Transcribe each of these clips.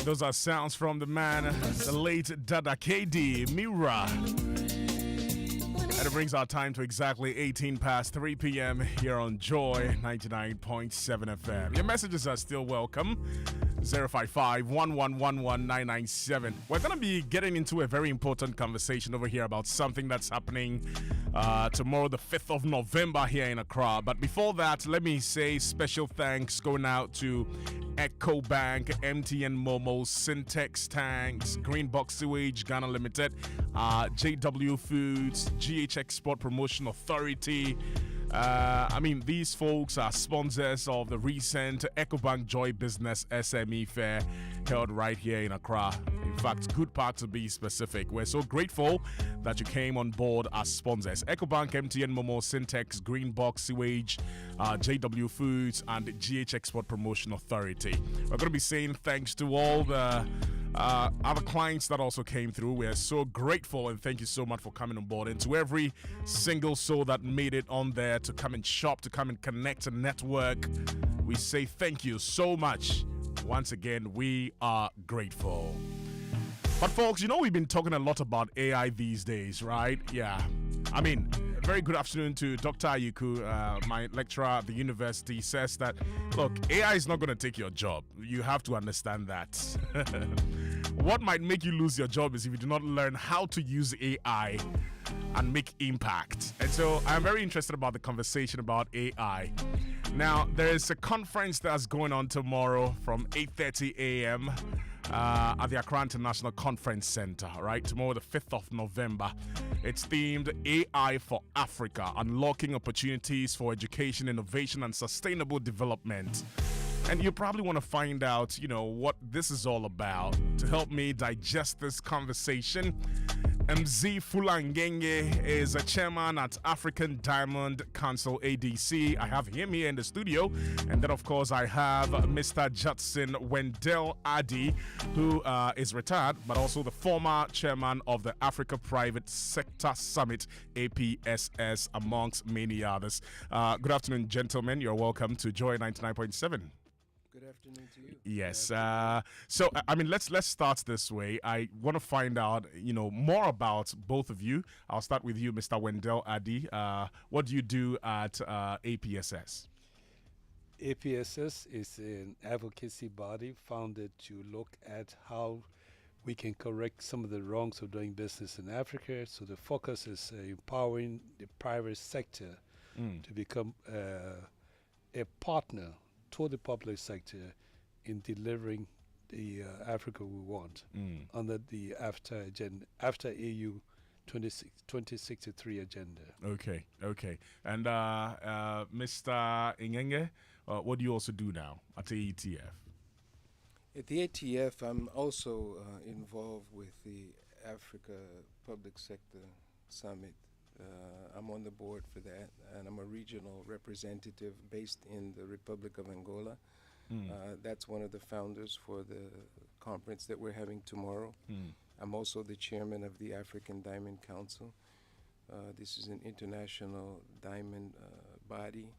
Those are sounds from the man, the late Dada KD Mira. And it brings our time to exactly 18 past 3 p.m. here on Joy 99.7 FM. Your messages are still welcome. 055-1111-997. We're going to be getting into a very important conversation over here about something that's happening tomorrow, the 5th of November here in Accra. But before that, let me say special thanks going out to EcoBank, MTN Momo, Syntex Tanks, Greenbox Sewage, Ghana Limited, JW Foods, GH Export Promotion Authority. These folks are sponsors of the recent EcoBank Joy Business SME Fair held right here in Accra. In fact, Good Park to be specific. We're so grateful that you came on board as sponsors. EcoBank, MTN Momo, Syntex, Greenbox Sewage, JW Foods, and GH Export Promotion Authority. We're going to be saying thanks to all the other clients that also came through. We are so grateful and thank you so much for coming on board. And to every single soul that made it on there to come and shop, to come and connect and network, we say thank you so much. Once again, we are grateful. But folks, we've been talking a lot about AI these days, right? Yeah. A very good afternoon to Dr. Ayuku, my lecturer at the university, says that, look, AI is not going to take your job. You have to understand that. What might make you lose your job is if you do not learn how to use AI and make impact. And so I'm very interested about the conversation about AI. Now, there is a conference that's going on tomorrow from 8:30 a.m. At the Accra International Conference Center, right? Tomorrow, the 5th of November. It's themed AI for Africa, unlocking opportunities for education, innovation, and sustainable development. And you probably want to find out, what this is all about. To help me digest this conversation, MZ Fulangenge is a chairman at African Diamond Council, ADC. I have him here in the studio. And then, of course, I have Mr. Judson Wendell Addy, who is retired, but also the former chairman of the Africa Private Sector Summit, APSS, amongst many others. Good afternoon, gentlemen. You're welcome to Joy 99.7. Good afternoon to you. Yes. Let's start this way. I want to find out, more about both of you. I'll start with you, Mr. Wendell Addy. What do you do at APSS? APSS is an advocacy body founded to look at how we can correct some of the wrongs of doing business in Africa. So the focus is empowering the private sector to become a partner to the public sector in delivering the Africa we want under the after AU 2063 agenda. Okay. And Mr. Ingenge, what do you also do now at the AETF? At the AETF, I'm also involved with the Africa Public Sector Summit. I'm on the board for that, and I'm a regional representative based in the Republic of Angola. That's one of the founders for the conference that we're having tomorrow. I'm also the chairman of the African Diamond Council. This is an international diamond body.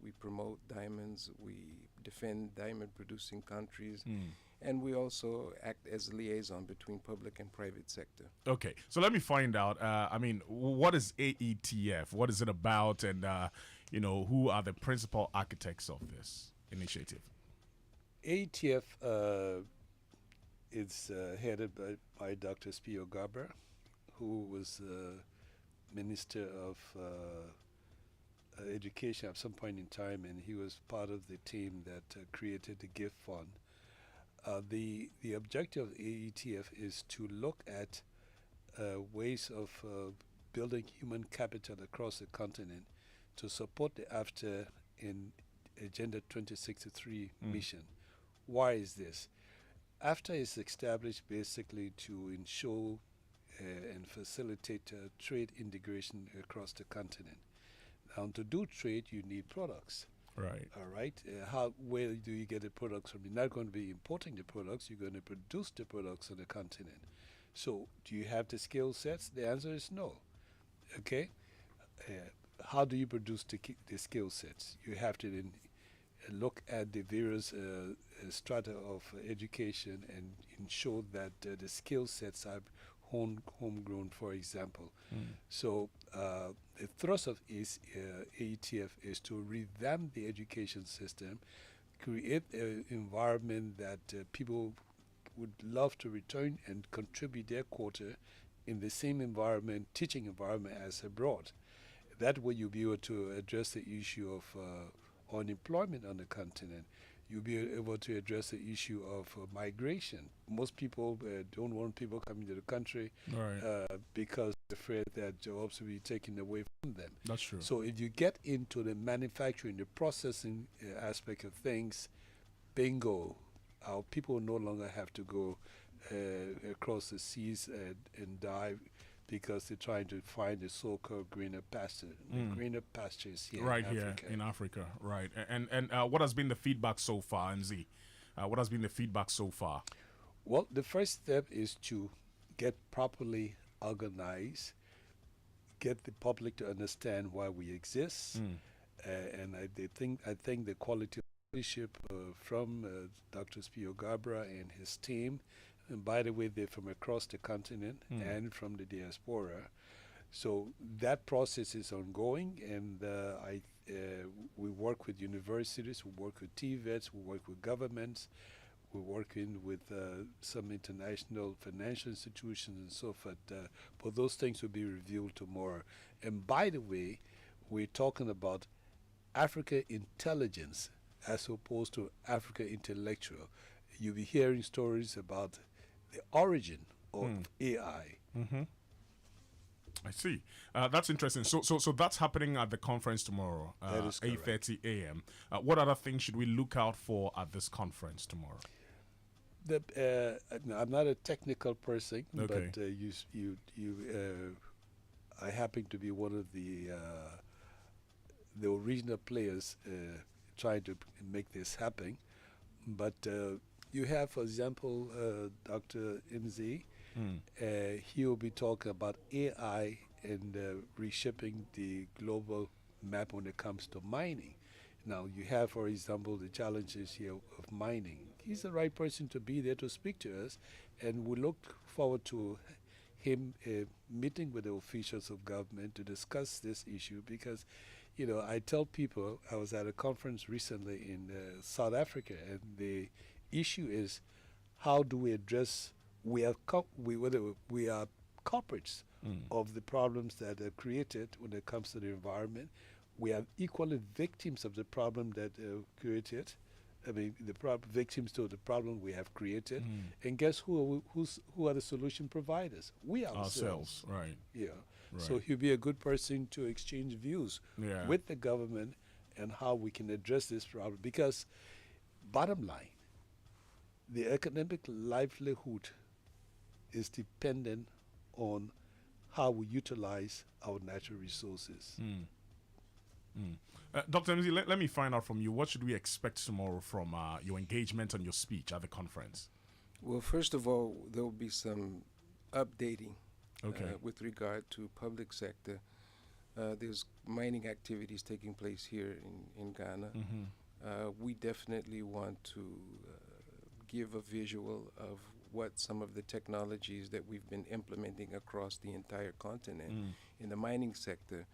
We promote diamonds, we defend diamond-producing countries, and we also act as a liaison between public and private sector. Okay, so let me find out, what is AETF? What is it about? And, who are the principal architects of this initiative? AETF is headed by Dr. Spio Gabra, who was Minister of Education at some point in time, and he was part of the team that created the gift fund. The objective of AETF is to look at ways of building human capital across the continent to support the AFTA in Agenda 2063 mission. Why is this? AFTA is established basically to ensure and facilitate trade integration across the continent. Now, to do trade, you need products. Right. All right. Where do you get the products from? You're not going to be importing the products. You're going to produce the products on the continent. So, do you have the skill sets? The answer is no. Okay. How do you produce the skill sets? You have to then look at the various strata of education and ensure that the skill sets are homegrown, for example. So the thrust of AETF is to revamp the education system, create an environment that people would love to return and contribute their quota in the same environment, teaching environment as abroad. That way you'll be able to address the issue of unemployment on the continent. You'll be able to address the issue of migration. Most people don't want people coming to the country because they're afraid that jobs will be taken away from them. That's true. So if you get into the manufacturing, the processing aspect of things, bingo, our people no longer have to go across the seas and die because they're trying to find the so-called greener pasture. The greener pastures here right in Africa. Here in Africa, right. And what has been the feedback so far, MZ? What has been the feedback so far? Well, the first step is to get properly organized, get the public to understand why we exist, and I think the quality of leadership from Dr. Spio Gabra and his team. And by the way, they're from across the continent and from the diaspora. So that process is ongoing, and we work with universities, we work with TVETs, we work with governments, we're working with some international financial institutions and so forth. But those things will be revealed tomorrow. And by the way, we're talking about Africa intelligence as opposed to Africa intellectual. You'll be hearing stories about the origin of AI. I see. That's interesting. So that's happening at the conference tomorrow, 8:30 a.m. What other things should we look out for at this conference tomorrow? I'm not a technical person, okay. But I happen to be one of the original players trying to make this happen. But you have, for example, Dr. MZ. He will be talking about AI and reshaping the global map when it comes to mining. Now, you have, for example, the challenges here of mining. He's the right person to be there to speak to us, and we look forward to him meeting with the officials of government to discuss this issue because, you know, I tell people, I was at a conference recently in South Africa, and the issue is how do we address, whether we are culprits of the problems that are created when it comes to the environment. We are equally victims of the problem that created. I mean, victims to the problem we have created. And guess who are the solution providers? We ourselves. Right. Yeah. Right. So he'll be a good person to exchange views with the government and how we can address this problem. Because, bottom line, the economic livelihood is dependent on how we utilize our natural resources. Dr. MZ, let me find out from you, what should we expect tomorrow from your engagement and your speech at the conference? Well, first of all, there will be some updating with regard to public sector. There's mining activities taking place here in Ghana. We definitely want to give a visual of what some of the technologies that we've been implementing across the entire continent in the mining sector.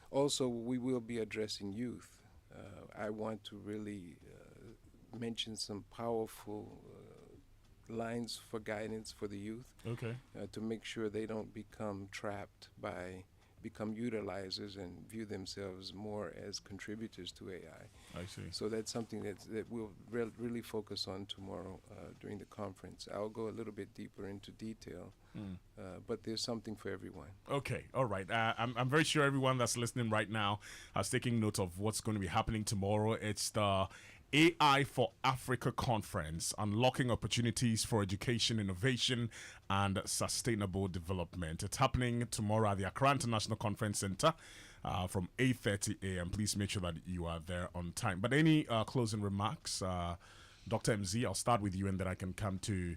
Also, we will be addressing youth. I want to really mention some powerful lines for guidance for the youth to make sure they don't become trapped become utilizers and view themselves more as contributors to AI. I see. So that's something that we'll really focus on tomorrow during the conference. I'll go a little bit deeper into detail, but there's something for everyone. Okay, all right. I'm very sure everyone that's listening right now has taken note of what's going to be happening tomorrow. It's the AI for Africa Conference, Unlocking Opportunities for Education, Innovation, and Sustainable Development. It's happening tomorrow at the Accra International Conference Center from 8:30 a.m. Please make sure that you are there on time. But any closing remarks? Dr. MZ, I'll start with you and then I can come to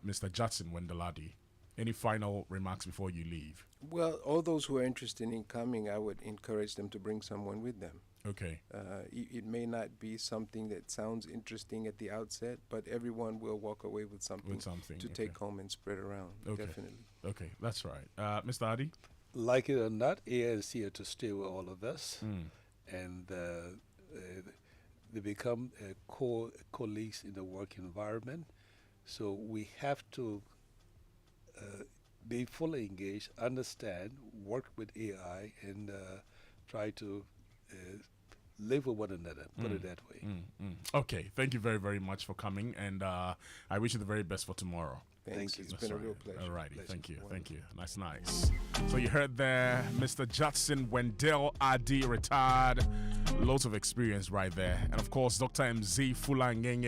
Mr. Jackson Wendeladi. Any final remarks before you leave? Well, all those who are interested in coming, I would encourage them to bring someone with them. Okay. It may not be something that sounds interesting at the outset, but everyone will walk away with something to take home and spread around. Definitely. Okay, that's right. Mr. Adi? Like it or not, AI is here to stay with all of us, and they become colleagues in the work environment. So we have to be fully engaged, understand, work with AI, and try to live with one another, put it that way. Okay, thank you very, very much for coming, and I wish you the very best for tomorrow. Thanks. It's been a real pleasure. All righty, thank you. Nice. So you heard there, Mr. Judson Wendell Adi, retired, loads of experience right there. And of course, Dr. MZ Fulangenge,